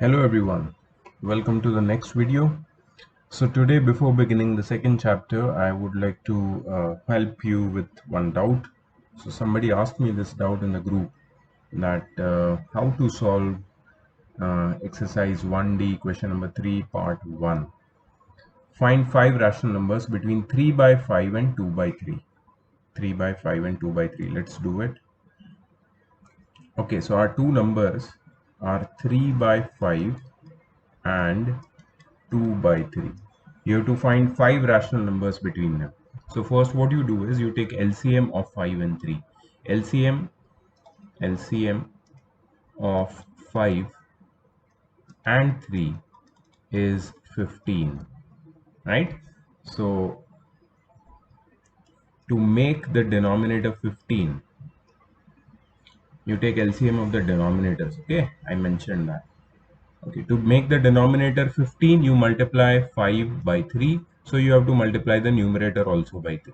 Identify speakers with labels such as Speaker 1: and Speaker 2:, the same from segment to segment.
Speaker 1: Hello everyone, welcome to the next video. So today, before beginning the second chapter, I would like to help you with one doubt. So somebody asked me this doubt in the group that how to solve exercise 1D question number 3 part 1. Find 5 rational numbers between 3 by 5 and 2 by 3. 3 by 5 and 2 by 3. Let's do it. Okay, so our two numbers are 3 by 5 and 2 by 3. You have to find 5 rational numbers between them. So first what you do is you take LCM of 5 and 3. LCM of 5 and 3 is 15, right? So to make the denominator 15, you take LCM of the denominators. Okay, I mentioned that. Okay, to make the denominator 15, you multiply 5 by 3. So you have to multiply the numerator also by 3.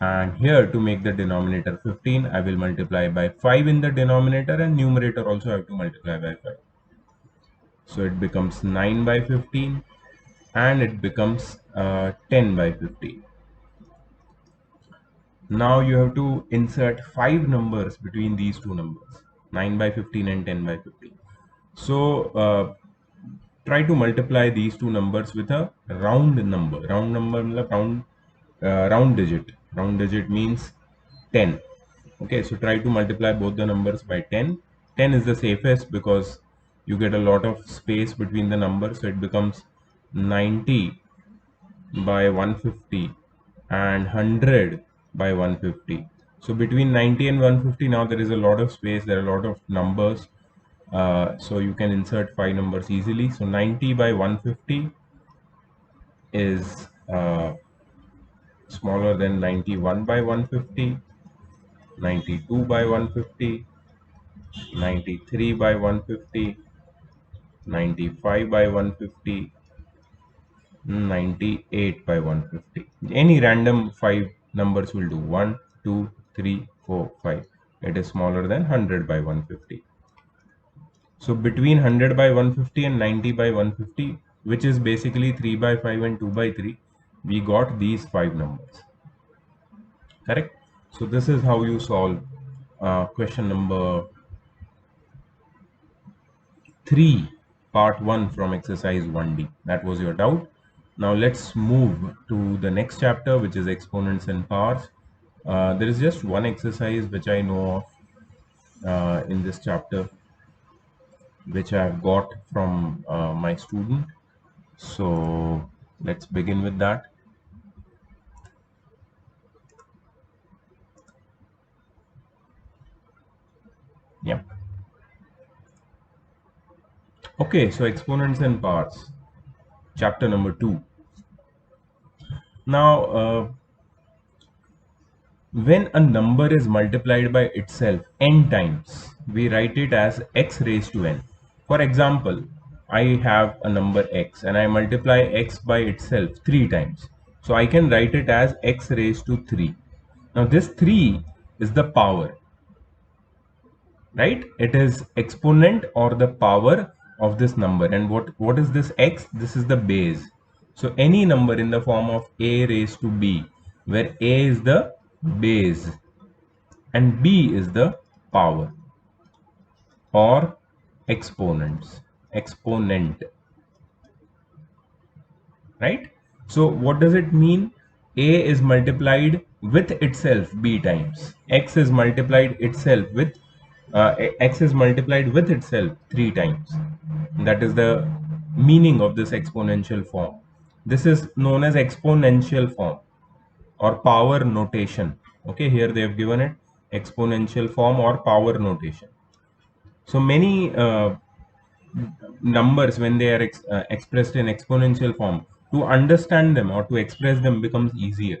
Speaker 1: And here to make the denominator 15, I will multiply by 5 in the denominator and numerator also I have to multiply by 5. So it becomes 9 by 15 and it becomes 10 by 15. Now you have to insert 5 numbers between these two numbers, 9 by 15 and 10 by 15. So try to multiply these two numbers with a round number. Round number means round digit. Round digit means 10. Okay, so try to multiply both the numbers by 10. 10 is the safest because you get a lot of space between the numbers, so it becomes 90 by 150 and 100 by 150. So between 90 and 150 now there is a lot of space, there are a lot of numbers, so you can insert 5 numbers easily. So 90 by 150 is smaller than 91 by 150, 92 by 150, 93 by 150, 95 by 150, 98 by 150. Any random 5 numbers will do. 1, 2, 3, 4, 5. It is smaller than 100 by 150. So between 100 by 150 and 90 by 150, which is basically 3 by 5 and 2 by 3, we got these 5 numbers. Correct? So this is how you solve question number 3 part 1 from exercise 1D. That was your doubt. Now let's move to the next chapter, which is exponents and powers. There is just one exercise which I know of in this chapter, which I have got from my student. So let's begin with that. Yep. Okay, so exponents and powers, chapter number 2. Now, when a number is multiplied by itself n times, we write it as x raised to n. For example, I have a number x and I multiply x by itself 3 times. So I can write it as x raised to 3. Now this 3 is the power, right? It is exponent or the power of this number. And what is this x? This is the base. So any number in the form of a raised to b, where a is the base and b is the power or exponent, right? So what does it mean? A is multiplied with itself b times, x is multiplied itself with x is multiplied with itself 3 times. That is the meaning of this exponential form. This is known as exponential form or power notation. Okay, here they have given it exponential form or power notation. So many numbers, when they are expressed in exponential form, to understand them or to express them becomes easier.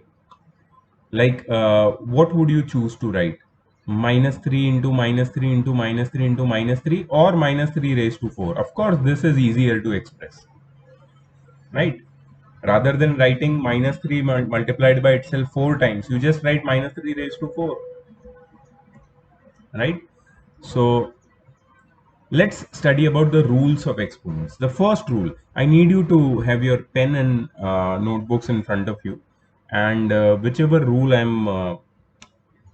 Speaker 1: Like what would you choose to write? Minus 3 into minus 3 into minus 3 into minus 3 or minus 3 raised to 4? Of course this is easier to express, right? Rather than writing minus 3 multiplied by itself 4 times, you just write minus 3 raised to 4, right? So let's study about the rules of exponents. The first rule, I need you to have your pen and notebooks in front of you, and whichever rule I'm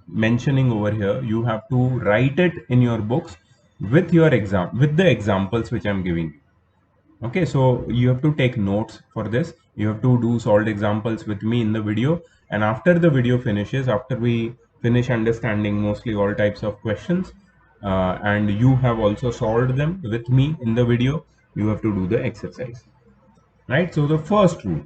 Speaker 1: mentioning over here, you have to write it in your books with your with the examples which I'm giving you. Okay, so you have to take notes for this. You have to do solved examples with me in the video, and after the video finishes, after we finish understanding mostly all types of questions, and you have also solved them with me in the video, you have to do the exercise, right? So the first rule,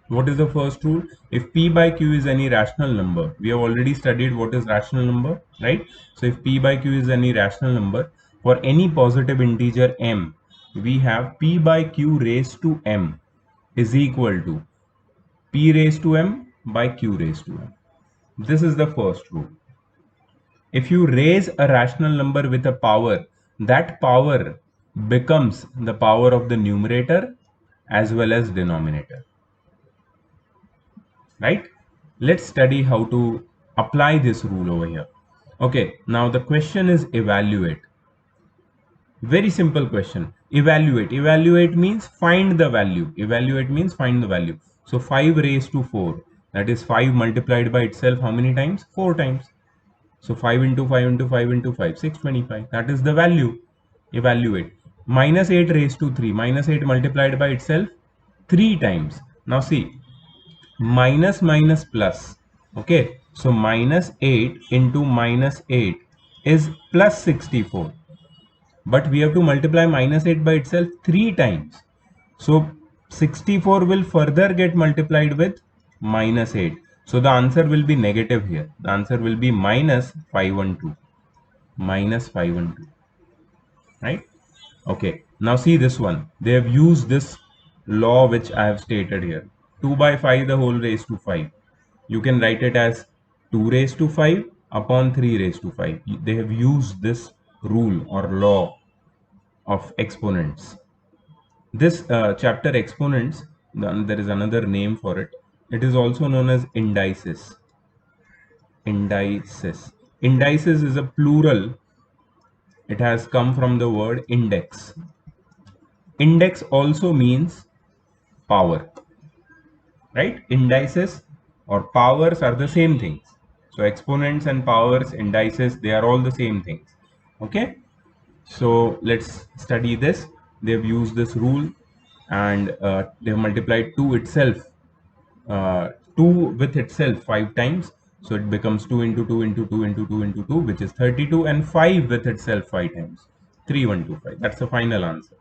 Speaker 1: what is the first rule? If p by q is any rational number, we have already studied what is rational number, right? So if p by q is any rational number, for any positive integer m, we have p by q raised to m is equal to p raised to m by q raised to m. This is the first rule. If you raise a rational number with a power, that power becomes the power of the numerator as well as denominator. Right? Let's study how to apply this rule over here. Okay, now the question is evaluate. Very simple question. Evaluate. Evaluate means find the value. Evaluate means find the value. So 5 raised to 4, that is 5 multiplied by itself how many times? 4 times. So 5 into 5 into 5 into 5, 625. That is the value. Evaluate. Minus 8 raised to 3. Minus 8 multiplied by itself 3 times. Now see, minus minus plus. Okay, so minus 8 into minus 8 is plus 64, but we have to multiply minus 8 by itself 3 times. So 64 will further get multiplied with minus 8. So the answer will be negative here. The answer will be minus 512. Minus 512. Right? Okay, now see this one. They have used this law which I have stated here. 2 by 5 the whole raised to 5. You can write it as 2 raised to 5 upon 3 raised to 5. They have used this rule or law of exponents. This chapter exponents, there is another name for it. It is also known as indices. Indices. Indices is a plural. It has come from the word index. Index also means power, right? Indices or powers are the same things. So exponents and powers, indices, they are all the same things. Okay, so let's study this. They've used this rule, and they've multiplied 2 itself, 2 with itself 5 times. So it becomes 2 into 2 into 2 into 2 into 2, which is 32, and 5 with itself 5 times, 3125. That's the final answer.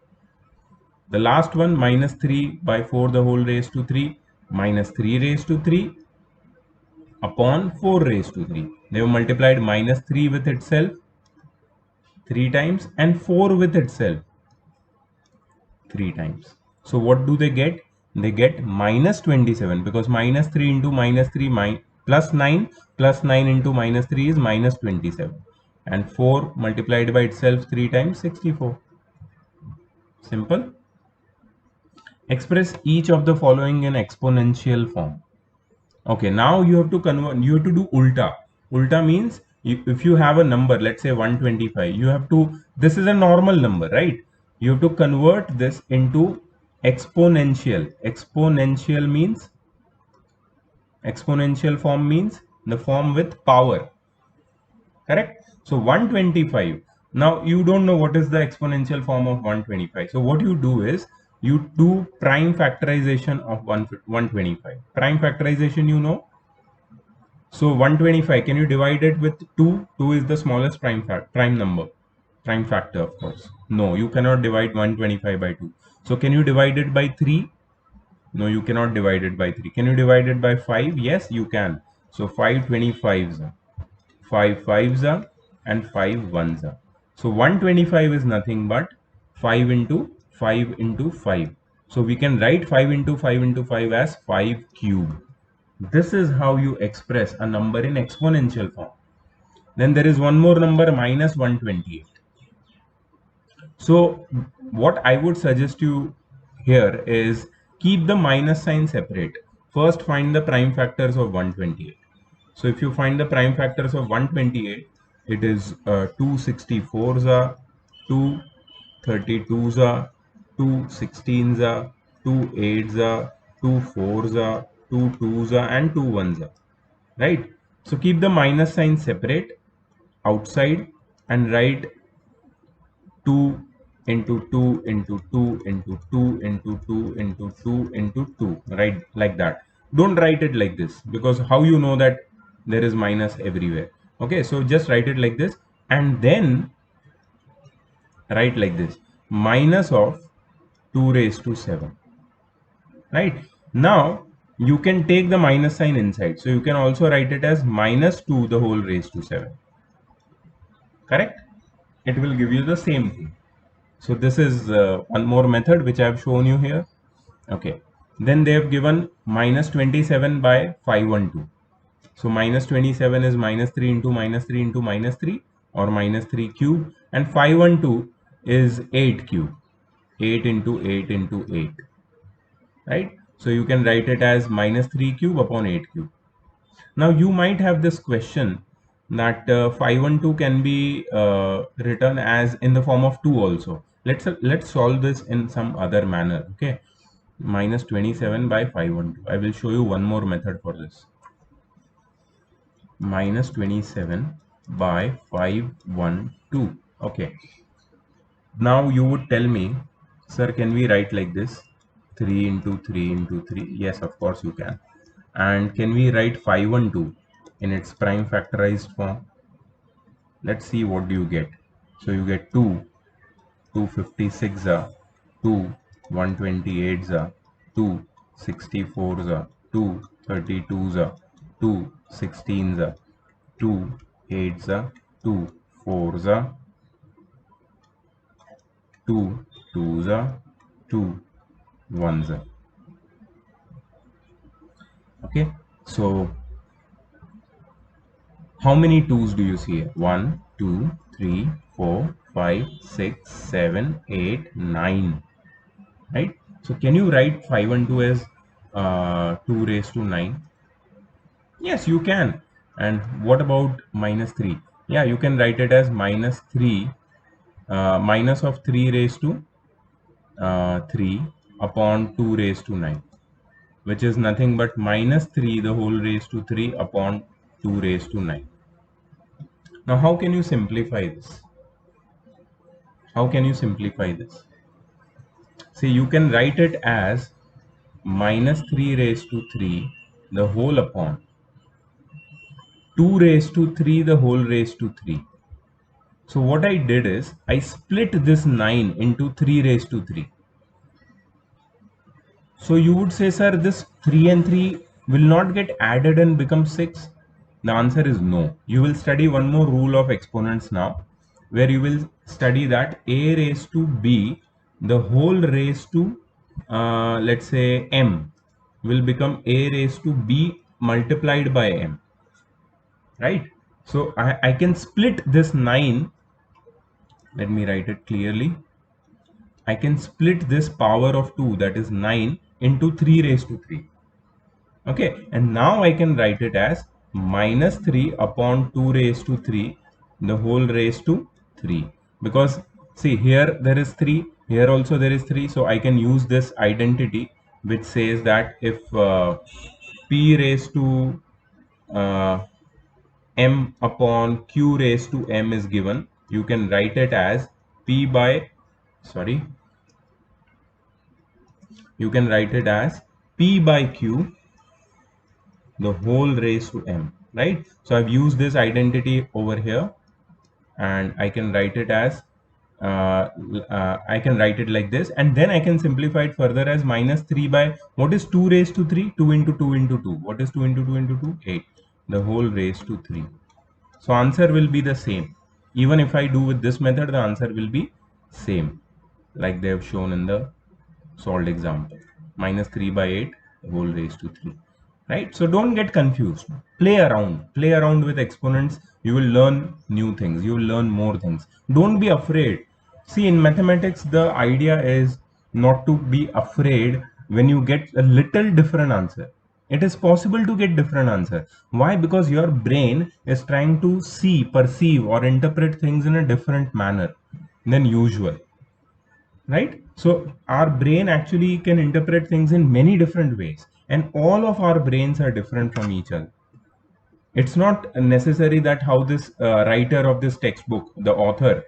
Speaker 1: The last one, minus 3 by 4 the whole raised to 3, minus 3 raised to 3 upon 4 raised to 3. They have multiplied minus 3 with itself 3 times and 4 with itself 3 times. So what do they get? They get minus 27, because minus 3 into minus 3 plus 9 into minus 3 is minus 27, and 4 multiplied by itself 3 times, 64. Simple. Express each of the following in exponential form. Okay, now you have to convert, you have to do ulta. Ulta means if you have a number, let's say 125, you have to, this is a normal number, right? You have to convert this into exponential. Exponential form means the form with power, correct? So 125, now you don't know what is the exponential form of 125. So what you do is you do prime factorization of 125. Prime factorization, you know. So 125, can you divide it with 2? 2 is the smallest prime number, prime factor, of course. No, you cannot divide 125 by 2. So can you divide it by 3? No, you cannot divide it by 3. Can you divide it by 5? Yes, you can. So 5 25s, 5 5s are, and 5 1s are. So 125 is nothing but 5 into 5 into 5. So we can write 5 into 5 into 5 as 5 cube. This is how you express a number in exponential form. Then there is one more number, minus 128. So what I would suggest you here is keep the minus sign separate. First find the prime factors of 128. So if you find the prime factors of 128, it is 264s, 2 32s are, 2 16s are, 2 8s are, 2 4s are, 2 2s are, and 2 1s are. Right? So keep the minus sign separate outside and write 2 into 2 into 2 into 2 into 2 into 2 into 2, right? Like that. Don't write it like this, because how you know that there is minus everywhere? Okay, so just write it like this, and then write like this: minus of 2 raised to 7. Right? Now you can take the minus sign inside, so you can also write it as minus 2 the whole raised to 7. Correct? It will give you the same thing. So this is one more method which I have shown you here. Okay. Then they have given minus 27 by 512. So minus 27 is minus 3 into minus 3 into minus 3, or minus 3 cube, and 512 is 8 cube. 8 into 8 into 8. Right? So you can write it as minus 3 cube upon 8 cube. Now you might have this question that 512 can be written as in the form of 2 also. Let's solve this in some other manner. Okay, minus 27 by 512. I will show you one more method for this. Minus 27 by 512. Okay, now you would tell me, sir, can we write like this? 3 into 3 into 3. Yes, of course you can. And can we write 512 in its prime factorized form? Let's see what do you get. So you get 2 256 are, 2 128s are, 2 64s are, 2 32s are, 2 16s are, 2 8s are, 2 4s are, 2 2s are, 2 1s are. Okay, so how many 2's do you see here? 1 2 3 4 5 6 7 8 9. Right? So can you write 512 as 2 raised to 9? Yes, you can. And what about minus 3? Yeah, you can write it as minus 3, minus of 3 raised to 3 upon 2 raised to 9, which is nothing but minus 3 the whole raised to 3 upon 2 raised to 9. Now, how can you simplify this? How can you simplify this? See, you can write it as minus 3 raised to 3 the whole upon 2 raised to 3 the whole raised to 3. So what I did is I split this 9 into 3 raised to 3. So you would say, sir, this 3 and 3 will not get added and become 6. The answer is no. You will study one more rule of exponents now, where you will study that a raised to b the whole raised to let's say m will become a raised to b multiplied by m. Right? So I can split this 9. Let me write it clearly. I can split this power of 2, that is 9, into 3 raised to 3. Okay, and now I can write it as minus 3 upon 2 raised to 3 the whole raised to 3. Because see, here there is 3, here also there is 3. So I can use this identity which says that if p raised to uh, m upon q raised to m is given, you can write it as p by, sorry, you can write it as p by q the whole raised to m, right? So I've used this identity over here, and I can write it as I can write it like this, and then I can simplify it further as minus 3 by, what is 2 raised to 3? 2 into 2 into 2. What is 2 into 2 into 2? 8. The whole raised to 3. So answer will be the same. Even if I do with this method, the answer will be same, like they have shown in the solved example. Minus 3 by 8 whole raised to 3. Right? So don't get confused. Play around with exponents. You will learn new things. You will learn more things. Don't be afraid. See, in mathematics, the idea is not to be afraid when you get a little different answer. It is possible to get different answer. Why? Because your brain is trying to see, perceive, or interpret things in a different manner. than usual, right? So our brain actually can interpret things in many different ways, and all of our brains are different from each other. It's not necessary that how this writer of this textbook, the author,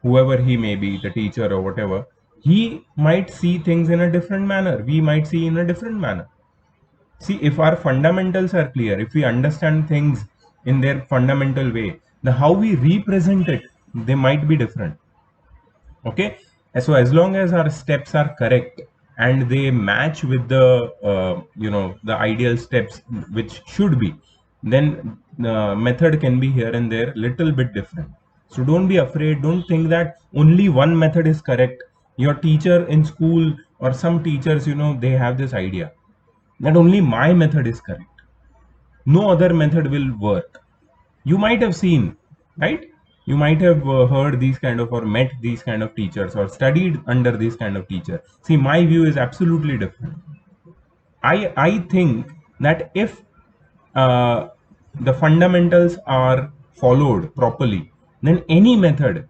Speaker 1: whoever he may be, the teacher or whatever, he might see things in a different manner, we might see in a different manner. See, if our fundamentals are clear, if we understand things in their fundamental way, the how we represent it, they might be different. Okay, so as long as our steps are correct and they match with the the ideal steps which should be, then the method can be here and there little bit different. So don't be afraid, don't think that only one method is correct. Your teacher in school or some teachers, they have this idea that only my method is correct, no other method will work. You might have seen, right? You might have heard these kind of or met these kind of teachers or studied under these kind of teacher. See, my view is absolutely different. I think that if uh, the fundamentals are followed properly, then any method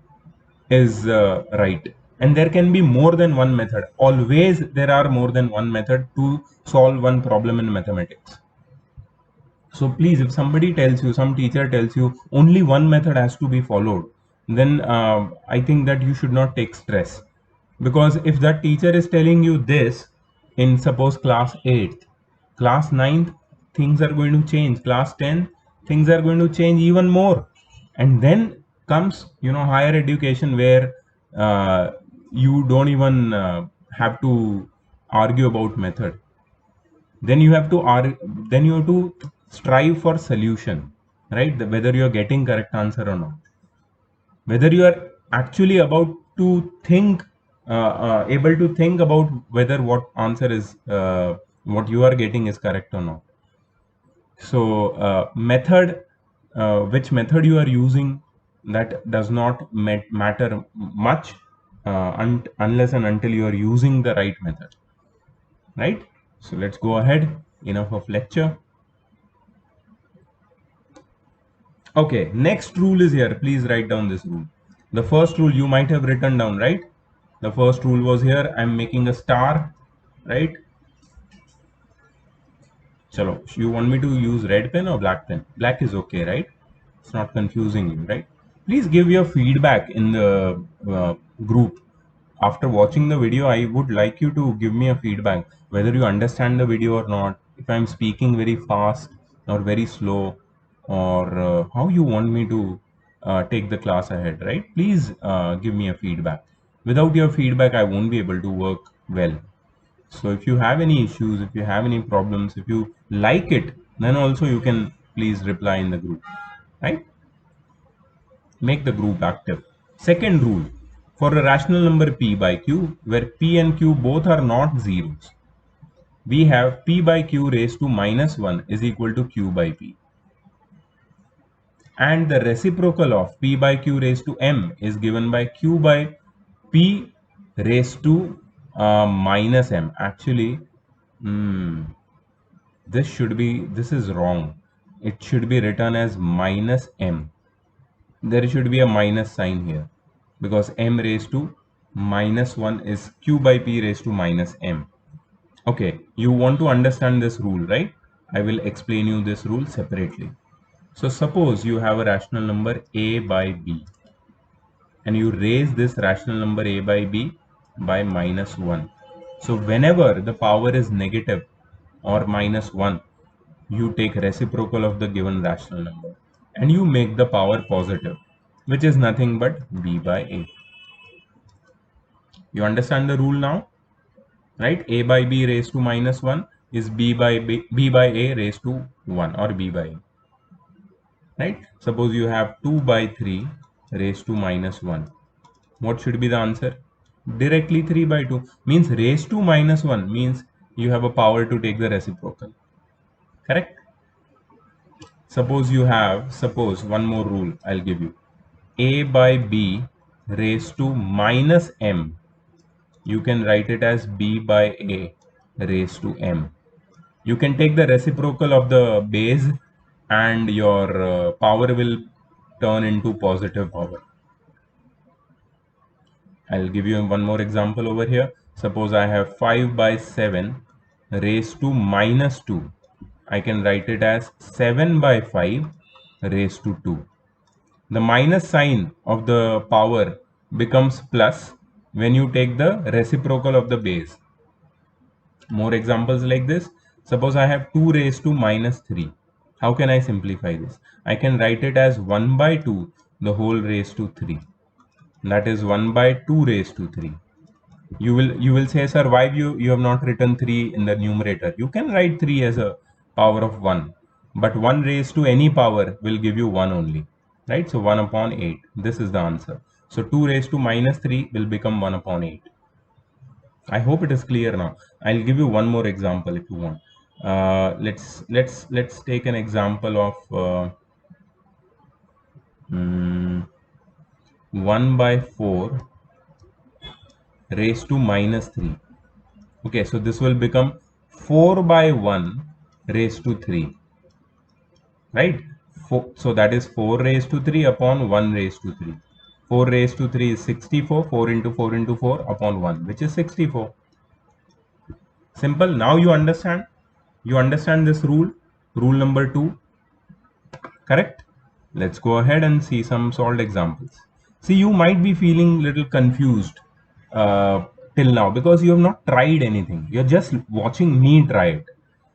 Speaker 1: is right. And there can be more than one method. Always there are more than one method to solve one problem in mathematics. So please, if somebody tells you, some teacher tells you only one method has to be followed, then I think that you should not take stress. Because if that teacher is telling you this in suppose class 8th, class 9th, things are going to change. Class 10th, things are going to change even more. And then comes, higher education where you don't even have to argue about method. Then you have to then you have to strive for solution, right? Whether you are getting correct answer or not, whether you are actually about to think able to think about whether what answer is what you are getting is correct or not. So method, which method you are using, that does not matter much unless and until you are using the right method, right? So let's go ahead. Enough of lecture. Okay, next rule is here. Please write down this rule. The first rule you might have written down, right? The first rule was here. I'm making a star, right? Chalo, you want me to use red pen or black pen? Black is okay, right? It's not confusing you, right? Please give your feedback in the group. After watching the video, I would like you to give me a feedback whether you understand the video or not. If I'm speaking very fast or very slow, or how you want me to take the class ahead, right? Please give me a feedback. Without your feedback, I won't be able to work well. So if you have any issues, if you have any problems, if you like it, then also you can please reply in the group, right? Make the group active. Second rule, for a rational number p by q, where p and q both are not zeros, we have p by q raised to minus 1 is equal to q by p. And the reciprocal of p by q raised to m is given by q by p raised to minus m. Actually, this is wrong. It should be written as minus m. There should be a minus sign here because m raised to minus 1 is q by p raised to minus m. Okay, you want to understand this rule, right? I will explain you this rule separately. So suppose you have a rational number a by b and you raise this rational number a by b by minus 1. So whenever the power is negative or minus 1, you take reciprocal of the given rational number and you make the power positive, which is nothing but b by a. You understand the rule now, right? A by b raised to minus 1 is b by a raised to 1 or b by a, right? Suppose you have 2 by 3 raised to minus 1. What should be the answer? Directly 3 by 2 means raised to minus 1 means you have a power to take the reciprocal, correct? Suppose one more rule I'll give you. A by b raised to minus m. You can write it as b by a raised to m. You can take the reciprocal of the base and your power will turn into positive power. I'll give you one more example over here. Suppose I have 5 by 7 raised to minus 2. I can write it as 7 by 5 raised to 2. The minus sign of the power becomes plus when you take the reciprocal of the base. More examples like this. Suppose I have 2 raised to minus 3. How can I simplify this? I can write it as 1 by 2 the whole raised to 3. That is 1 by 2 raised to 3. You will say, sir, why you have not written 3 in the numerator? You can write 3 as a power of 1, but 1 raised to any power will give you 1 only, right? So 1 upon 8, this is the answer. So 2 raised to minus 3 will become 1 upon 8. I hope it is clear now. I'll give you one more example if you want. Let's take an example of 1 by 4 raised to minus 3. Okay, so this will become 4 by 1 raised to 3, right? So that is 4 raised to 3 upon 1 raised to 3. 4 raised to 3 is 64. 4 into 4 into 4 upon 1, which is 64. Simple. Now you understand. You understand this rule. Rule number 2. Correct? Let's go ahead and see some solved examples. See, you might be feeling little confused till now because you have not tried anything. You're just watching me try it.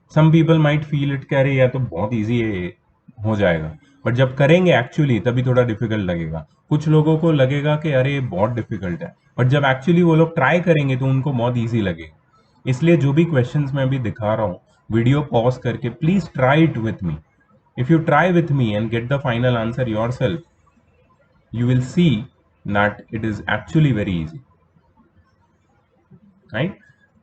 Speaker 1: Some people might feel it कि अरे यार तो बहुत easy है, हो जाएगा, but जब करेंगे एक्चुअली तभी थोड़ा डिफिकल्ट लगेगा. कुछ लोगों को लगेगा कि अरे बहुत डिफिकल्ट है, बट जब एक्चुअली वो लोग ट्राई करेंगे तो उनको बहुत ईजी लगेगा. इसलिए जो भी क्वेश्चंस मैं अभी दिखा रहा हूँ, वीडियो पॉज करके please try it with me. If you try with me and get the final answer yourself, you will see that it is actually very easy, right?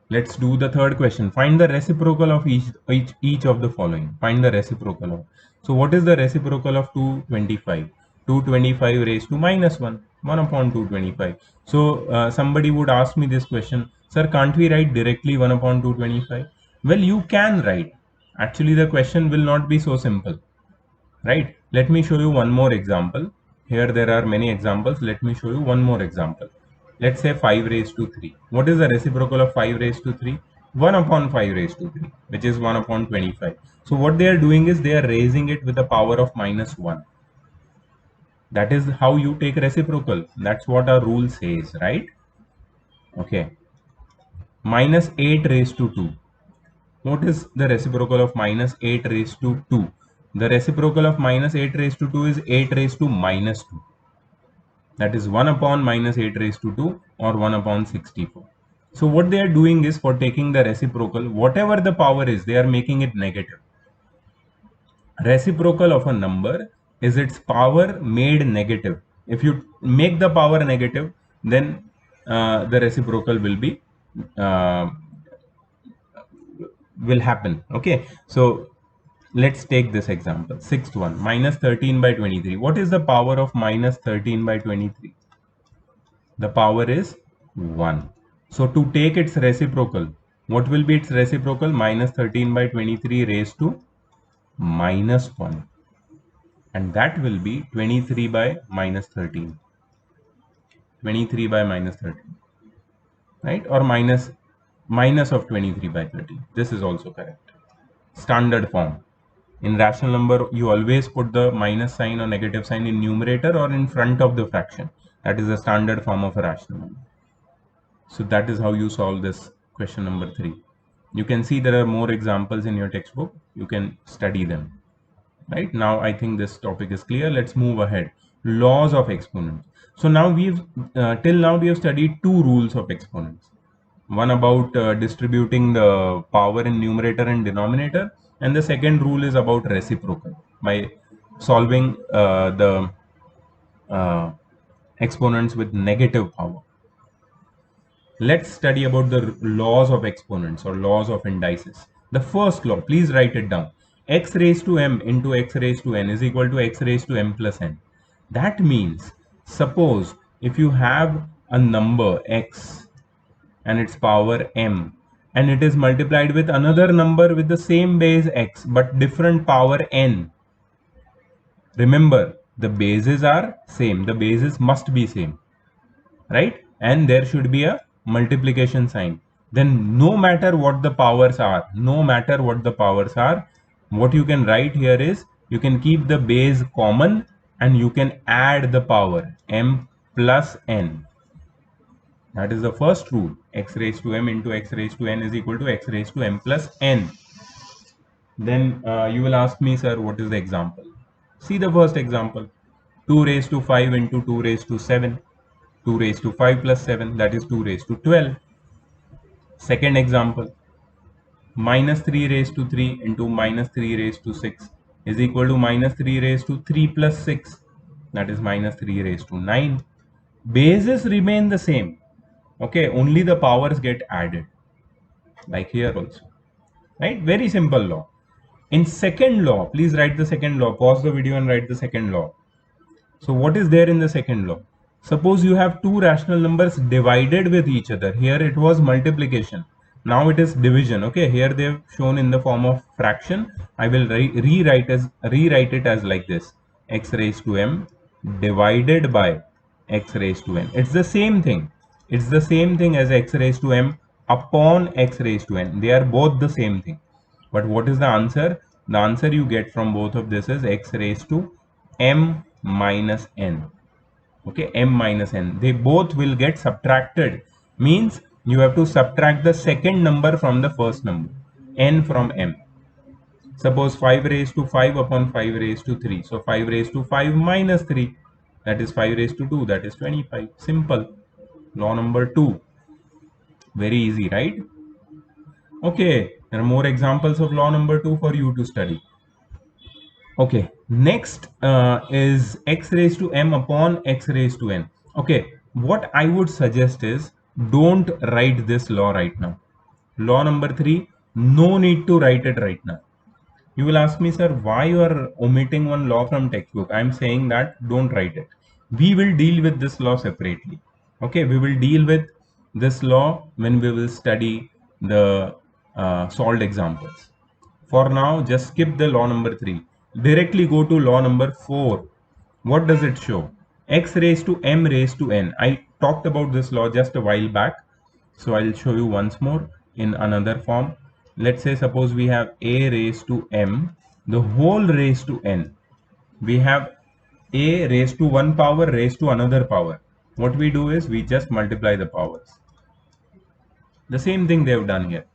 Speaker 1: Let's do the third question. Find the reciprocal of each of the following. Find the reciprocal of. So what is the reciprocal of 225? 225 raised to minus 1. 1 upon 225. So somebody would ask me this question, sir, can't we write directly 1 upon 225? Well, you can write. Actually, the question will not be so simple. Right? Let me show you one more example. Here there are many examples. Let me show you one more example. Let's say 5 raised to 3. What is the reciprocal of 5 raised to 3? 1 upon 5 raised to 3, which is 1 upon 25. So what they are doing is they are raising it with the power of minus 1. That is how you take reciprocal. That's what our rule says, right? Okay. Minus 8 raised to 2. What is the reciprocal of minus 8 raised to 2? The reciprocal of minus 8 raised to 2 is 8 raised to minus 2. That is 1 upon minus 8 raised to 2 or 1 upon 64. So what they are doing is, for taking the reciprocal, whatever the power is, they are making it negative. Reciprocal of a number is its power made negative. If you make the power negative, then the reciprocal will happen. Okay, so let's take this example. Sixth one, minus 13 by 23. What is the power of minus 13 by 23? The power is 1. So to take its reciprocal, what will be its reciprocal? Minus 13 by 23 raised to minus 1. And that will be 23 by minus 13. 23 by minus 13. Right? Or minus of 23 by 13. This is also correct. Standard form. In rational number, you always put the minus sign or negative sign in numerator or in front of the fraction. That is the standard form of a rational number. So that is how you solve this question number 3. You can see there are more examples in your textbook. You can study them. Right? Now I think this topic is clear. Let's move ahead. Laws of exponents. So now till now we have studied 2 rules of exponents. One about distributing the power in numerator and denominator, and the second rule is about reciprocal, by solving the exponents with negative power. Let's study about the laws of exponents or laws of indices. The first law, please write it down. X raised to m into x raised to n is equal to x raised to m plus n. That means, suppose if you have a number x and its power m, and it is multiplied with another number with the same base x but different power n. Remember, the bases are same. The bases must be same, right? and there should be a multiplication sign. Then no matter what the powers are, what you can write here is, you can keep the base common and you can add the power m plus n. That is the first rule. X raised to m into x raised to n is equal to x raised to m plus n. Then you will ask me, sir, what is the example? See the first example. 2 raised to 5 into 2 raised to 7. 2 raised to 5 plus 7, that is 2 raised to 12. Second example. Minus 3 raised to 3 into minus 3 raised to 6 is equal to minus 3 raised to 3 plus 6. That is minus 3 raised to 9. Bases remain the same. Okay, only the powers get added. Like here also. Right? Very simple law. In second law, please write the second law. Pause the video and write the second law. So what is there in the second law? Suppose you have two rational numbers divided with each other. Here it was multiplication. Now it is division. Okay, here they have shown in the form of fraction. I will rewrite it as like this: x raised to m divided by x raised to n. It's the same thing. It's the same thing as x raised to m upon x raised to n. They are both the same thing. But what is the answer? The answer you get from both of this is x raised to m minus n. Okay, m minus n. They both will get subtracted. Means you have to subtract the second number from the first number. N from m. Suppose 5 raised to 5 upon 5 raised to 3. So 5 raised to 5 minus 3. That is 5 raised to 2. That is 25. Simple. Law number 2. Very easy, right? Okay, there are more examples of law number 2 for you to study. Okay, next is x raised to m upon x raised to n. Okay, what I would suggest is, don't write this law right now. Law number 3, no need to write it right now. You will ask me, sir, why you are omitting one law from textbook? I am saying that don't write it. We will deal with this law separately. Okay, we will deal with this law when we will study the solved examples. For now, just skip the law number 3. Directly go to law number 4. What does it show? X raised to m raised to n. I talked about this law just a while back. So I'll show you once more in another form. Let's say suppose we have a raised to m, the whole raised to n. We have a raised to one power raised to another power. What we do is we just multiply the powers. The same thing they have done here.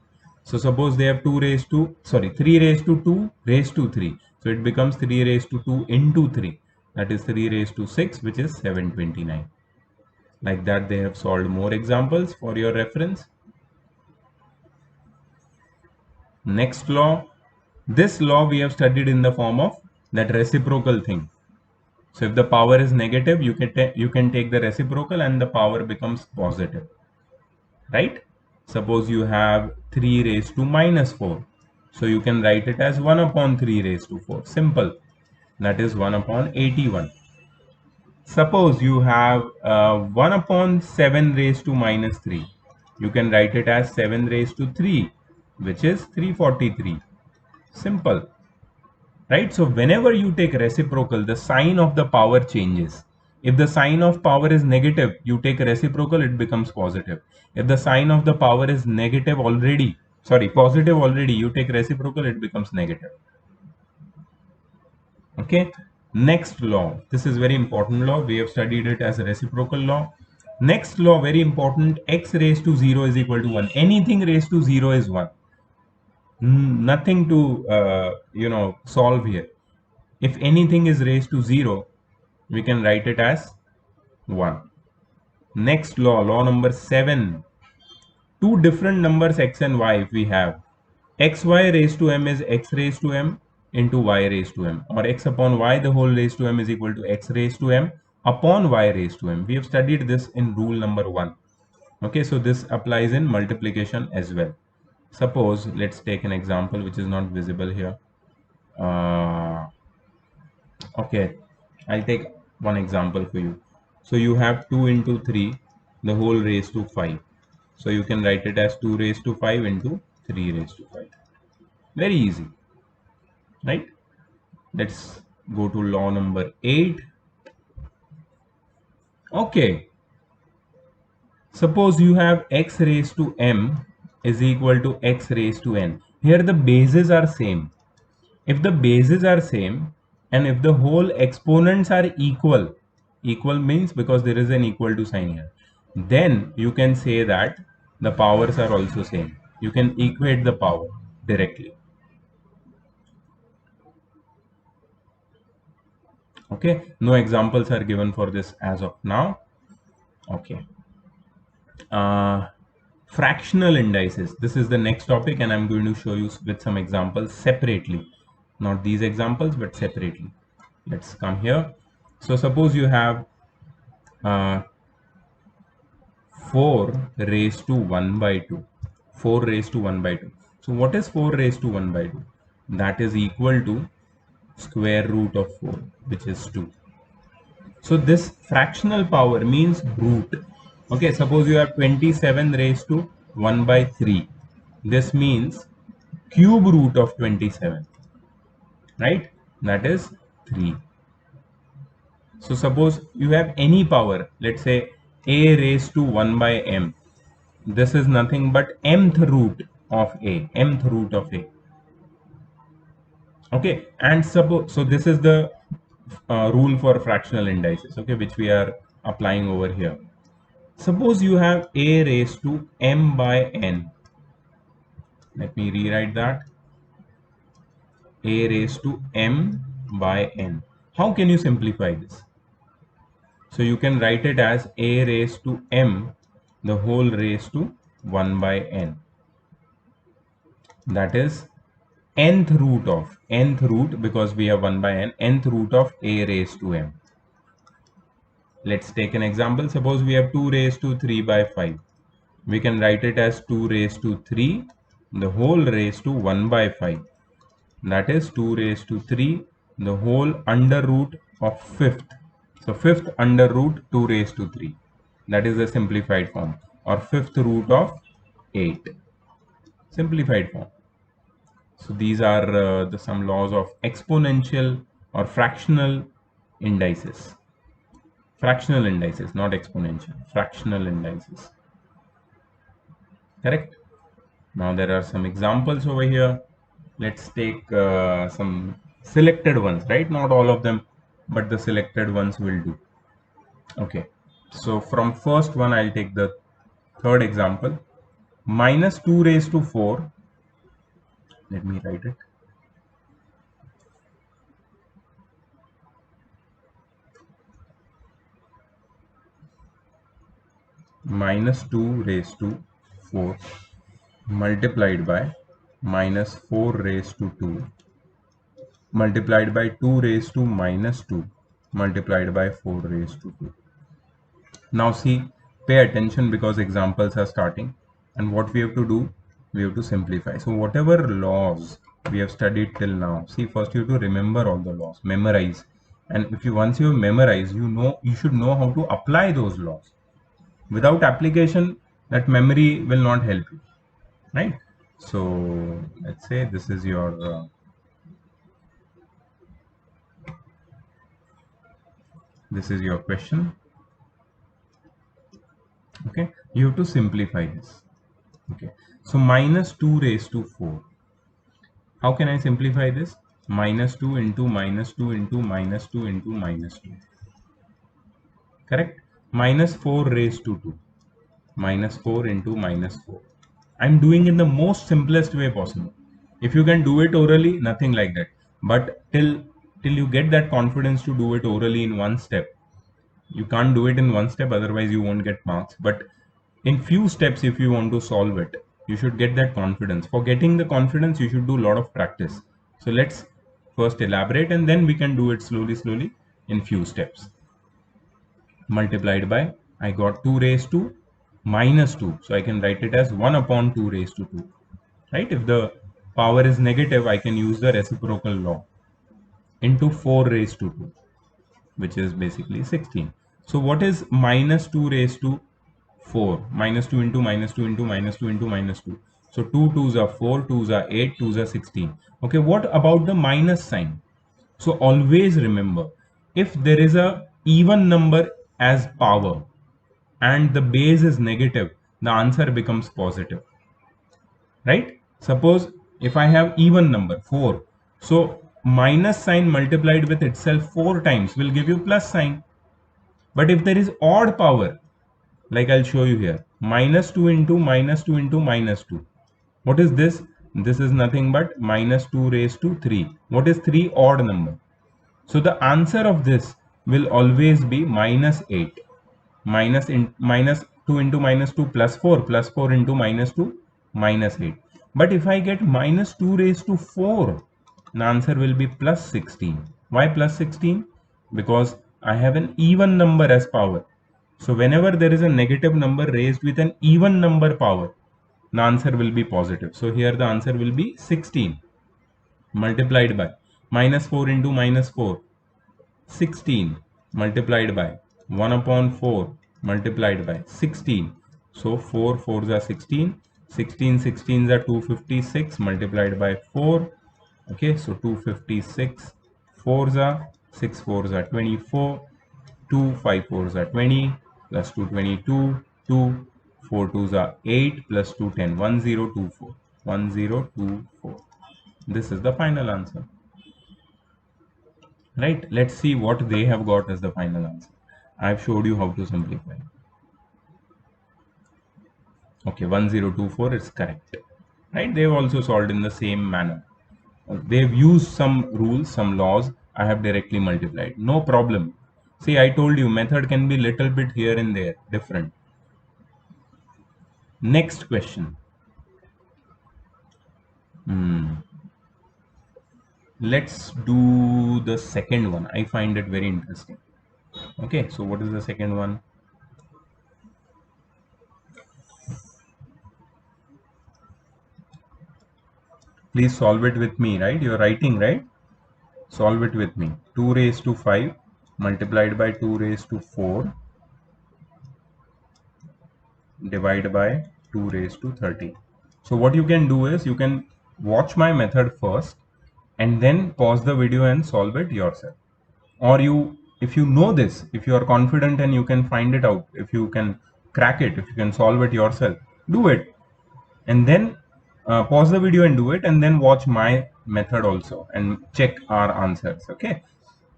Speaker 1: So suppose they have 3 raised to 2 raised to 3. So it becomes 3 raised to 2 into 3. That is 3 raised to 6, which is 729. Like that they have solved more examples for your reference. Next law. This law we have studied in the form of that reciprocal thing. So if the power is negative, you can take the reciprocal and the power becomes positive. Right? Suppose you have 3 raised to minus 4. So you can write it as 1 upon 3 raised to 4. Simple. That is 1 upon 81. Suppose you have 1 upon 7 raised to minus 3. You can write it as 7 raised to 3, which is 343. Simple. Right? So whenever you take reciprocal, the sign of the power changes. If the sign of power is negative, you take reciprocal, it becomes positive. If the sign of the power is positive already, you take reciprocal, it becomes negative. Okay. Next law. This is very important law. We have studied it as a reciprocal law. Next law, very important. X raised to 0 is equal to 1. Anything raised to 0 is 1. Nothing to solve here. If anything is raised to 0, we can write it as 1. Next law, law number 7. Two different numbers x and y if we have. Xy raised to m is x raised to m into y raised to m, or x upon y the whole raised to m is equal to x raised to m upon y raised to m. We have studied this in rule number 1. Okay, so this applies in multiplication as well. Suppose, let's take an example which is not visible here. Okay, I'll take one example for you. So you have 2 into 3, the whole raised to 5. So you can write it as 2 raised to 5 into 3 raised to 5. Very easy, right? Let's go to law number 8. Okay, Suppose you have x raised to m is equal to x raised to n. Here the bases are same. If the bases are same and if the whole exponents are equal, equal means because there is an equal to sign here, then you can say that the powers are also same. You can equate the power directly. Okay, no examples are given for this as of now. Okay. Fractional indices. This is the next topic, and I'm going to show you with some examples separately. Not these examples, but separately. Let's come here. So suppose you have 4 raised to 1 by 2. 4 raised to 1 by 2. So what is 4 raised to 1 by 2? That is equal to square root of 4, which is 2. So this fractional power means root. Okay, suppose you have 27 raised to 1 by 3. This means cube root of 27, right? That is 3. So suppose you have any power, let's say a raised to 1 by m. This is nothing but mth root of a, mth root of a. Okay, and suppose, so this is the rule for fractional indices, okay, which we are applying over here. Suppose you have a raised to m by n. Let me rewrite that. A raised to m by n. How can you simplify this? So you can write it as a raised to m, the whole raised to 1 by n. That is nth root, because we have 1 by n, nth root of a raised to m. Let's take an example. Suppose we have 2 raised to 3 by 5. We can write it as 2 raised to 3, the whole raised to 1 by 5. That is 2 raised to 3, the whole under root of fifth. So fifth under root 2 raised to 3. That is the simplified form, or fifth root of 8. Simplified form. So these are some laws of exponential or fractional indices. Fractional indices, not exponential. Fractional indices. Correct? Now there are some examples over here. Let's take some selected ones, right? Not all of them, but the selected ones will do. Okay. So from first one, I'll take the third example. Minus 2 raised to 4. Let me write it. Minus 2 raised to 4 multiplied by minus 4 raised to 2 multiplied by 2 raised to minus 2 multiplied by 4 raised to 2. Now see, pay attention because examples are starting, and what we have to do, we have to simplify. So whatever laws we have studied till now, see, first you have to remember all the laws, memorize. And if you once you have memorized, you should know how to apply those laws. Without application, that memory will not help you, right? So let's say this is your question. Okay, you have to simplify this. Okay, so minus 2 raised to 4. How can I simplify this? Minus 2 into minus 2 into minus 2 into minus 2. Correct? Minus 4 raised to 2. Minus 4 into minus 4. I'm doing in the most simplest way possible. If you can do it orally, nothing like that. But till you get that confidence to do it orally in one step, you can't do it in one step, otherwise you won't get marks. But in few steps, if you want to solve it, you should get that confidence. For getting the confidence, you should do a lot of practice. So let's first elaborate, and then we can do it slowly in few steps. Multiplied by, I got 2 raised to minus 2, so I can write it as 1 upon 2 raised to 2, right? If the power is negative, I can use the reciprocal law, into 4 raised to 2, which is basically 16. So what is minus 2 raised to 4? Minus 2 into minus 2 into minus 2 into minus 2. So 2 2s are 4, 2s are 8, 2s are 16. Okay, what about the minus sign? So always remember, if there is a even number as power, and the base is negative, the answer becomes positive, right? Suppose if I have even number 4, so minus sign multiplied with itself 4 times will give you plus sign. But if there is odd power, like I'll show you here, minus 2 into minus 2 into minus 2. What is this? This is nothing but minus 2 raised to 3. What is 3? Odd number. So the answer of this will always be minus 8. Minus 2 into minus 2 plus 4 into minus 2 minus 8. But if I get minus 2 raised to 4, the answer will be plus 16. Why plus 16? Because I have an even number as power. So whenever there is a negative number raised with an even number power, the answer will be positive. So here the answer will be 16 multiplied by minus 4 into minus 4, 16 multiplied by 1 upon 4 multiplied by 16. So 4 4s are 16, 16 16s are 256 multiplied by 4. Okay, so 256, 4s are 6 4s are 24, 2 5 4s are 20, plus 2 22, 2 4 2s are 8, plus 2 10, 1024, 1024. This is the final answer. Right, let's see what they have got as the final answer. I've showed you how to simplify. Okay, 1024 is correct. Right, they've also solved in the same manner. They've used some rules, some laws. I have directly multiplied, no problem. See, I told you method can be little bit here and there different. Next question. Let's do the second one. I find it very interesting. Okay, so what is the second one? Please solve it with me, right? You're writing, right? Solve it with me. 2 raised to 5 multiplied by 2 raised to 4 divided by 2 raised to 30. So what you can do is you can watch my method first and then pause the video and solve it yourself. Or you, if you know this, if you are confident and you can find it out, if you can crack it, if you can solve it yourself, do it. And then pause the video and do it, and then watch my method also and check our answers. Okay,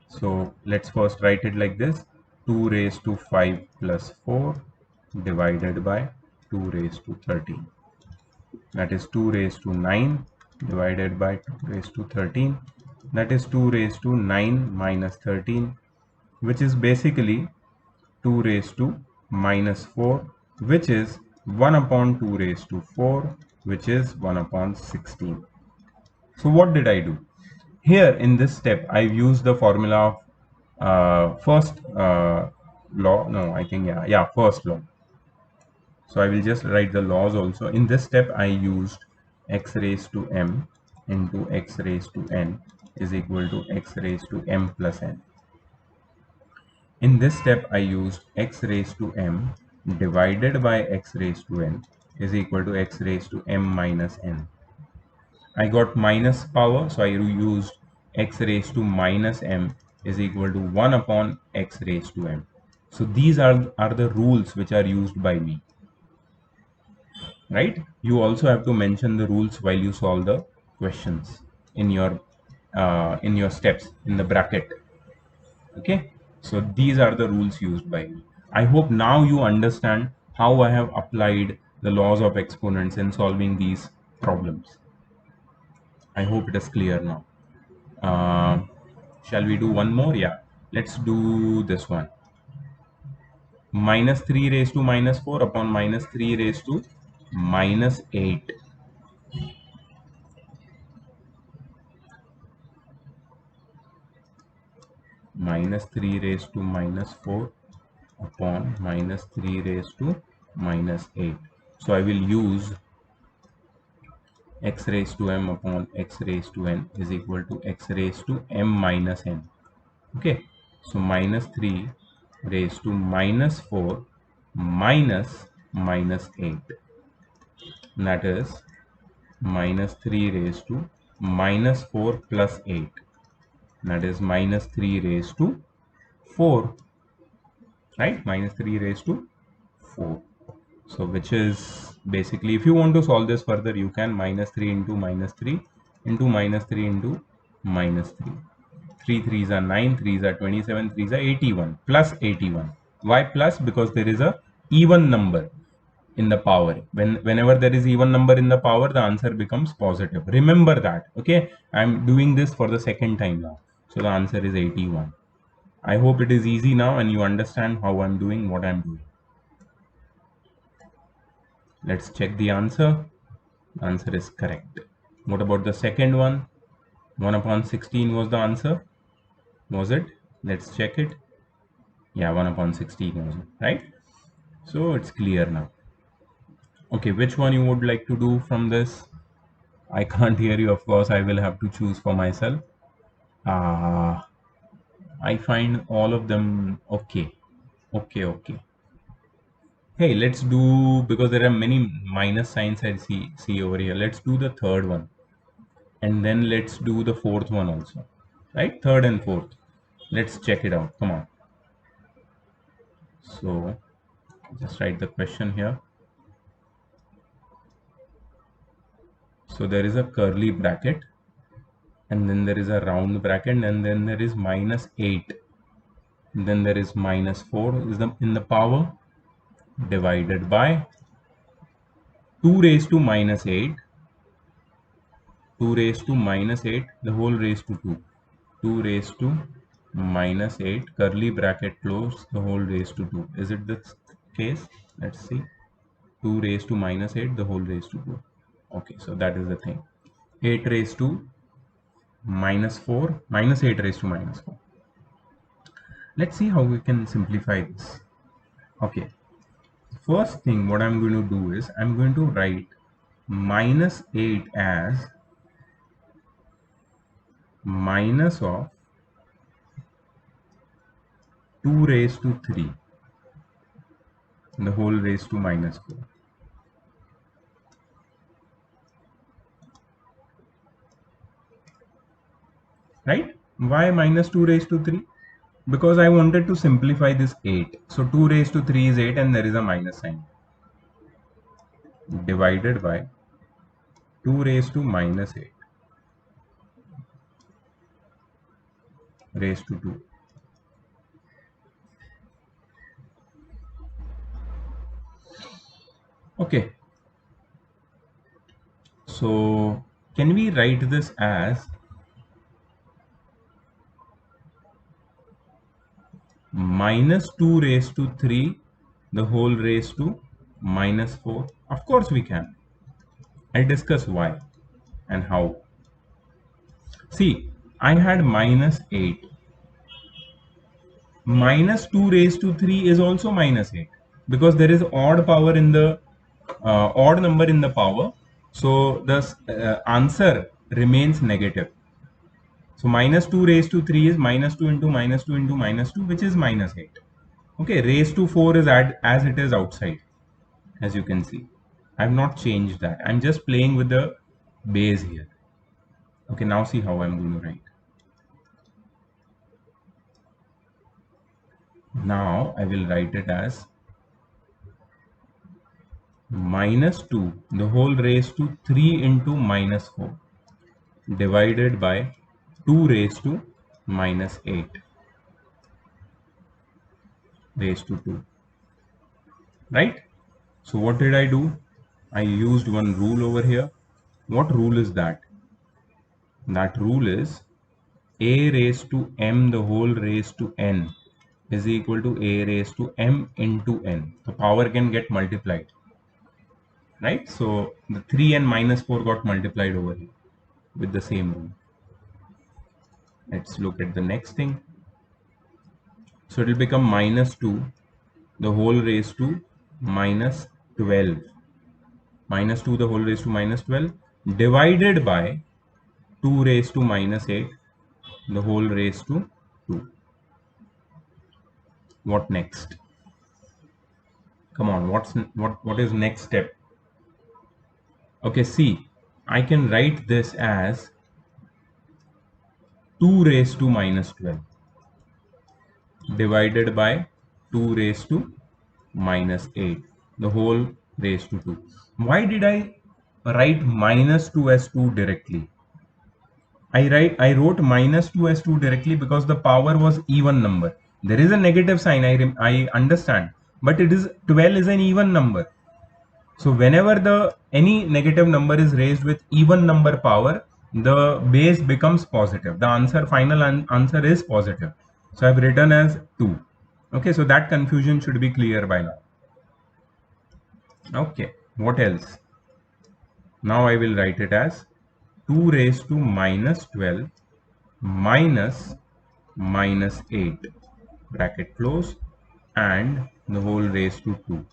Speaker 1: so let's first write it like this: 2 raised to 5 plus 4 divided by 2 raised to 13. That is 2 raised to 9 divided by 2 raised to 13. That is 2 raised to 9 minus 13, which is basically 2 raised to minus 4, which is 1 upon 2 raised to 4, which is 1 upon 16. So what did I do? Here in this step, I've used the formula of first law. No, I think, yeah, first law. So I will just write the laws also. In this step, I used x raised to m into x raised to n is equal to x raised to m plus n. In this step, I used x raised to m divided by x raised to n is equal to x raised to m minus n. I got minus power, so I used x raised to minus m is equal to 1 upon x raised to m. So these are the rules which are used by me. Right? You also have to mention the rules while you solve the questions in your steps in the bracket. Okay, so these are the rules used by me. I hope now you understand how I have applied the laws of exponents in solving these problems. I hope it is clear now. Shall we do one more? Yeah, let's do this one. Minus 3 raised to minus 4 upon minus 3 raised to minus 8. Minus 3 raised to minus 4 upon minus 3 raised to minus 8. So I will use x raised to m upon x raised to n is equal to x raised to m minus n. Okay, so minus 3 raised to minus 4 minus minus 8. That is minus 3 raised to minus 4 plus 8. That is minus 3 raised to 4. Right? Minus 3 raised to 4. So which is basically, if you want to solve this further, you can minus 3 into minus 3 into minus 3 into minus 3. 3 3s are 9, 3s are 27, 3s are 81, plus 81. Why plus? Because there is a even number in the power. Whenever there is even number in the power, the answer becomes positive. Remember that. Okay, I'm doing this for the second time now. So the answer is 81. I hope it is easy now and you understand how I'm doing what I'm doing. Let's check the answer. The answer is correct. What about the second one? 1 upon 16 was the answer. Was it? Let's check it. Yeah, 1 upon 16 was it, right? So it's clear now. Okay, which one you would like to do from this? I can't hear you, of course. I will have to choose for myself. I find all of them okay. Okay. Hey, let's do, because there are many minus signs I see over here. Let's do the third one. And then let's do the fourth one also. Right? Third and fourth. Let's check it out. Come on. So just write the question here. So there is a curly bracket, and then there is a round bracket, and then there is minus 8. Then there is minus 4 is in the power, divided by 2 raised to minus 8. 2 raised to minus 8, the whole raised to 2. 2 raised to minus 8, curly bracket closed, the whole raised to 2. Is it the case? Let's see. 2 raised to minus 8, the whole raised to 2. Okay, so that is the thing. 8 raised to minus 4, minus 8 raised to minus 4. Let's see how we can simplify this. Okay, first thing what I'm going to do is I'm going to write minus 8 as minus of 2 raised to 3, the whole raised to minus 4. Right? Why minus 2 raised to 3? Because I wanted to simplify this 8. So 2 raised to 3 is 8 and there is a minus sign. Divided by 2 raised to minus 8 raised to 2. Okay. So can we write this as minus 2 raised to 3, the whole raised to minus 4? Of course we can. I'll discuss why and how. See, I had minus 8. Minus 2 raised to 3 is also minus 8 because there is odd power in the odd number in the power. So the answer remains negative. So minus 2 raised to 3 is minus 2 into minus 2 into minus 2, which is minus 8. Okay, raised to 4 is as it is outside, as you can see. I have not changed that. I'm just playing with the base here. Okay, now see how I'm going to write. Now I will write it as minus 2, the whole raised to 3 into minus 4, divided by 2 raised to minus 8 raised to 2. Right? So what did I do? I used one rule over here. What rule is that? That rule is a raised to m the whole raised to n is equal to a raised to m into n. The power can get multiplied. Right? So the 3 and minus 4 got multiplied over here with the same rule. Let's look at the next thing. So it will become minus 2 the whole raised to minus 12. Minus 2 the whole raised to minus 12 divided by 2 raised to minus 8 the whole raised to 2. What next? Come on, what is next step? Okay, see, I can write this as 2 raised to minus 12 divided by 2 raised to minus 8. the whole raised to 2. Why did I write minus 2 as 2 directly? I wrote minus 2 as 2 directly because the power was even number. There is a negative sign, I understand, but it is 12 is an even number. So whenever the any negative number is raised with even number power, the base becomes positive. The answer final answer is positive. So I've written as 2. Okay, so that confusion should be clear by now. Okay, what else? Now I will write it as 2 raised to minus 12 minus minus 8 bracket close and the whole raised to 2.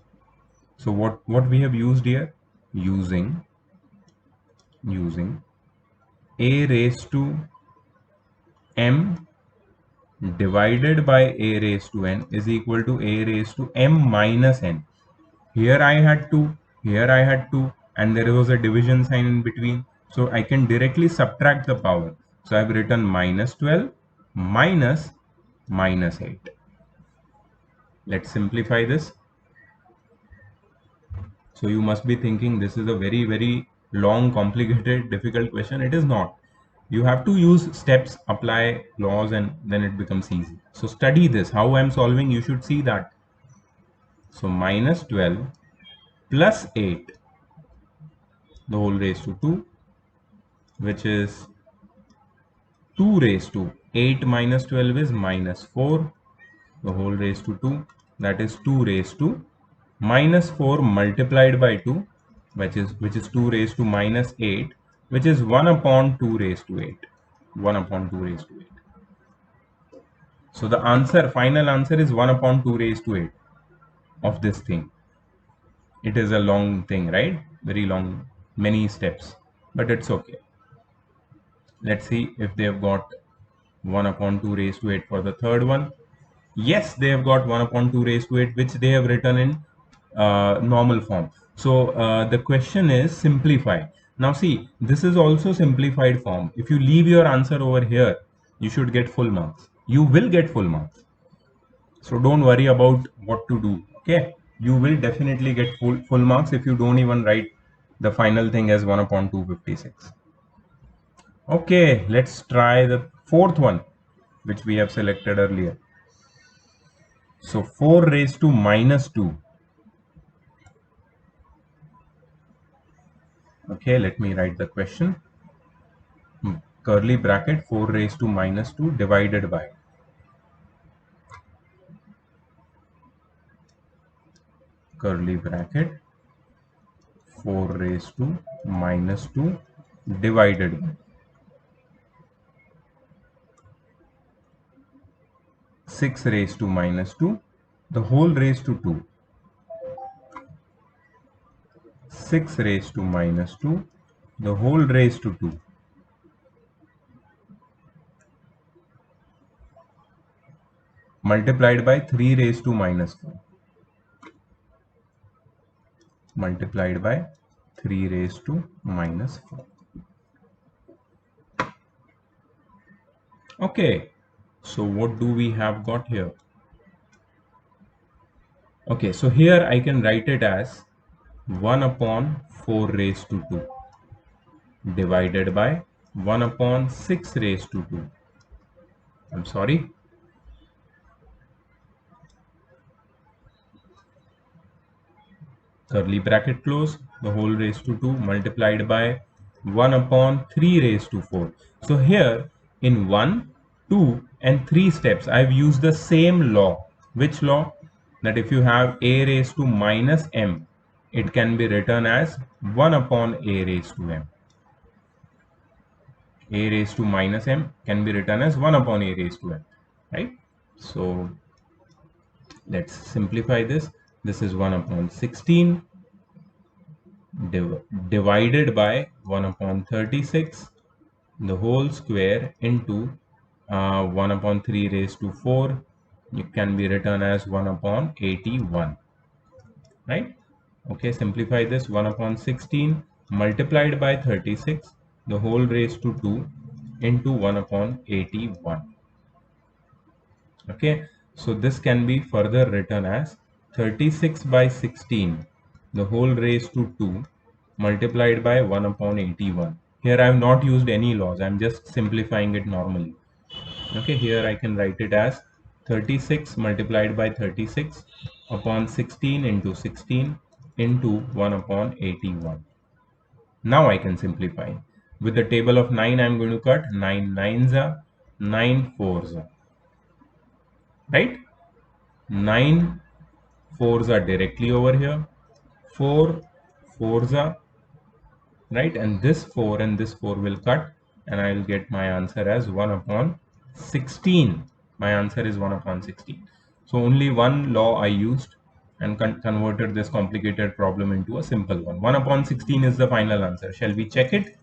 Speaker 1: So what we have used here? Using a raised to m divided by a raised to n is equal to a raised to m minus n. Here I had 2, here I had 2, and there was a division sign in between. So I can directly subtract the power. So I've written minus 12 minus minus 8. Let's simplify this. So you must be thinking this is a very long, complicated, difficult question. It is not. You have to use steps, apply laws, and then it becomes easy. So study this. How I'm solving, you should see that. So minus 12 plus 8, the whole raised to 2, which is 2 raised to 8 minus 12 is minus 4, the whole raised to 2, that is 2 raised to minus 4 multiplied by 2, which is 2 raised to minus 8, which is 1 upon 2 raised to 8. 1 upon 2 raised to 8. So the answer, final answer is 1 upon 2 raised to 8 of this thing. It is a long thing, right? Very long, many steps, but it's okay. Let's see if they have got 1 upon 2 raised to 8 for the third one. Yes, they have got 1 upon 2 raised to 8, which they have written in normal form. So the question is simplify. Now see, this is also simplified form. If you leave your answer over here, you should get full marks. You will get full marks. So don't worry about what to do. Okay, you will definitely get full marks if you don't even write the final thing as 1 upon 256. Okay, let's try the fourth one, which we have selected earlier. So 4 raised to minus 2. Okay, let me write the question. Curly bracket 4 raised to minus 2 divided by curly bracket 4 raised to minus 2 divided by 6 raised to minus 2, the whole raised to 2. 6 raised to minus 2, the whole raised to 2. Multiplied by 3 raised to minus 4. Multiplied by 3 raised to minus 4. Okay, so what do we have got here? Okay, so here I can write it as 1 upon 4 raised to 2 divided by 1 upon 6 raised to 2. I'm sorry. Curly bracket close, the whole raised to 2 multiplied by 1 upon 3 raised to 4. So here in 1, 2 and 3 steps, I've used the same law. Which law? That if you have a raised to minus m, it can be written as 1 upon a raised to m. A raised to minus m can be written as 1 upon a raised to m, right? So let's simplify this. This is 1 upon 16 divided by 1 upon 36, the whole square into 1 upon 3 raised to 4. It can be written as 1 upon 81, right? Okay, simplify this. 1 upon 16 multiplied by 36, the whole raised to 2 into 1 upon 81. Okay, so this can be further written as 36 by 16 the whole raised to 2 multiplied by 1 upon 81. Here I have not used any laws, I am just simplifying it normally. Okay, here I can write it as 36 multiplied by 36 upon 16 into 16 into 1 upon 81. Now I can simplify. With the table of 9, I am going to cut 9 nines are 9 fours are, right? 9 fours are directly over here. 4 fours are, right? And this 4 and this 4 will cut, and I will get my answer as 1 upon 16. My answer is 1 upon 16. So only one law I used and converted this complicated problem into a simple one. 1 upon 16 is the final answer. Shall we check it?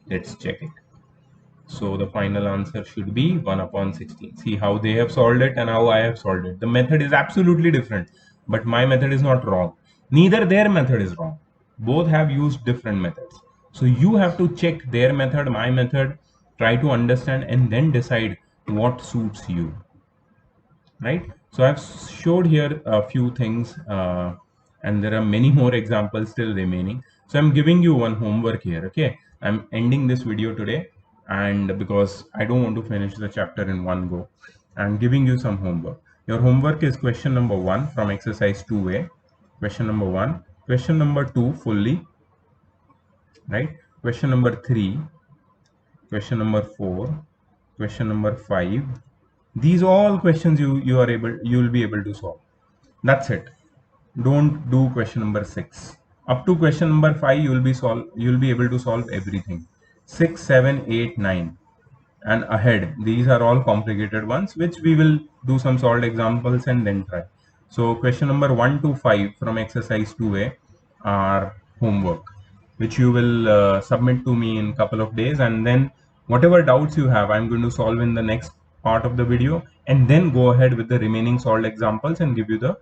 Speaker 1: Let's check it. So the final answer should be 1 upon 16. See how they have solved it and how I have solved it. The method is absolutely different, but my method is not wrong. Neither their method is wrong. Both have used different methods. So you have to check their method, my method, try to understand, and then decide what suits you, right? So I've showed here a few things, and there are many more examples still remaining. So I'm giving you one homework here. Okay, I'm ending this video today, and because I don't want to finish the chapter in one go, I'm giving you some homework. Your homework is question number 1 from exercise 2a. Question number 1, question number 2 fully, right? Question number 3, question number 4, question number 5. These all questions you will be able to solve. That's it. Don't do question number 6. Up to question number 5 you'll be able to solve everything. 6, 7, 8, 9 and ahead, these are all complicated ones which we will do some solved examples and then try. So question number 1 to 5 from exercise 2a are homework which you will submit to me in couple of days, and then whatever doubts you have I'm going to solve in the next part of the video, and then go ahead with the remaining solved examples and give you the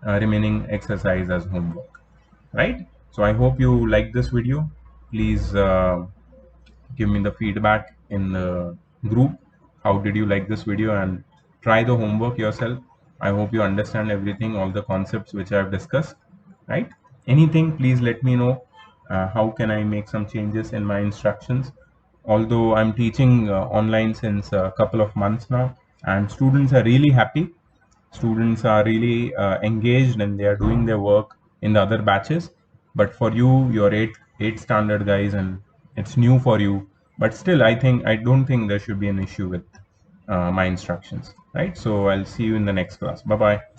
Speaker 1: remaining exercise as homework, right? So I hope you like this video. Please give me the feedback in the group. How did you like this video? And try the homework yourself. I hope you understand everything, all the concepts which I have discussed, right? Anything, please let me know. How can I make some changes in my instructions? Although I'm teaching online since a couple of months now, and students are really happy. Students are really engaged and they are doing their work in the other batches. But for you, you're eight standard guys, and it's new for you. But still, I don't think there should be an issue with my instructions, right? So I'll see you in the next class. Bye bye.